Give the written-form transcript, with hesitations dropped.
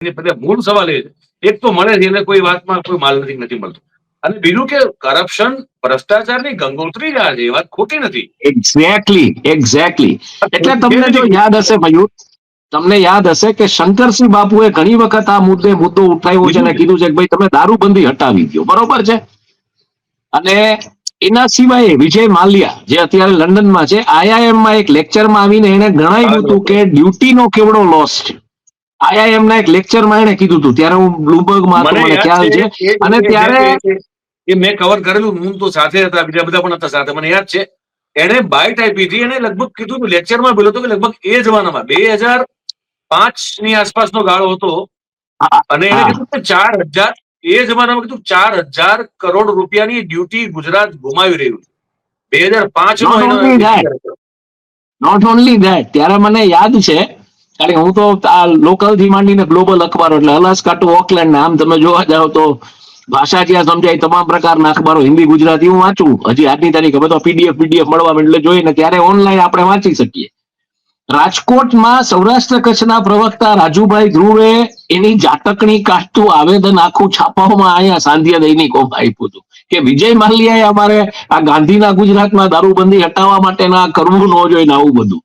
મૂળ સવાલ એ છે, એક તો મળે છે એને કોઈ વાતમાં કોઈ માલ નથી મળતું, અને બીજું કે કરપ્શન ભ્રષ્ટાચારની ગંગોત્રી જ આ છે, એ વાત ખોટી નથી. એક્ઝેક્ટલી. એટલે તમને જો યાદ હશે મયુર, તમને યાદ હશે કે શંકરસિંહ બાપુએ ઘણી વખત આ મુદ્દો ઉઠાવ્યો છે અને કીધું છે કે ભાઈ તમે દારૂબંધી હટાવી દો, બરોબર છે. અને એના સિવાય વિજય માલ્યા જે અત્યારે લંડનમાં છે, આઈઆઈએમમાં એક લેક્ચરમાં આવીને એને ગણાવ્યું હતું કે ડ્યુટીનો કેવડો લોસ છે. આઈઆઈએમ ના એક લેક્ચરમાં એને કીધું હતું, ત્યારે હું બ્લુબર્ગમાં હતો, મને ખ્યાલ છે. અને ત્યારે એ મેં કવર કરેલું, હું તો સાથે હતા, બીજા બધા પણ હતા સાથે, મને યાદ છે. એને બાઇટ આપી હતી, એને લગભગ કીધું લેક્ચરમાં બોલ્યો હતો કે લગભગ એ જમાનામાં 2005 ની આસપાસનો ગાળો હતો, અને એને કીધું કે 4000 એ જમાનામાં કીધું 4000 કરોડ રૂપિયાની ડ્યુટી ગુજરાત ગુમાવી રહ્યું છે. 2005 નોટ ઓનલી ધેટ, ત્યારે મને યાદ છે, કારણ કે હું તો આ લોકલ થી માંડીને ગ્લોબલ અખબારો એટલે અલાસ્કા ટુ ઓકલેન્ડ આમ તમે જોવા જાવ તો ભાષા જ્યાં સમજાય તમામ પ્રકારના અખબારો હિન્દી ગુજરાતી હું વાંચું હજી આજની તારીખે, બધો પીડીએફ મળવા એટલે જોઈને ત્યારે ઓનલાઈન આપણે વાંચી શકીએ. રાજકોટમાં સૌરાષ્ટ્ર કચ્છના પ્રવક્તા રાજુભાઈ ધ્રુવે એની જાટકણી કાઢતું આવેદન આખું છાપાઓમાં અહીંયા સાંધ્ય દૈનિકોમાં આપ્યું હતું કે વિજય માલ્યાએ અમારે આ ગાંધીના ગુજરાતમાં દારૂબંધી હટાવવા માટે કરવું ન જોઈએ ને આવું બધું.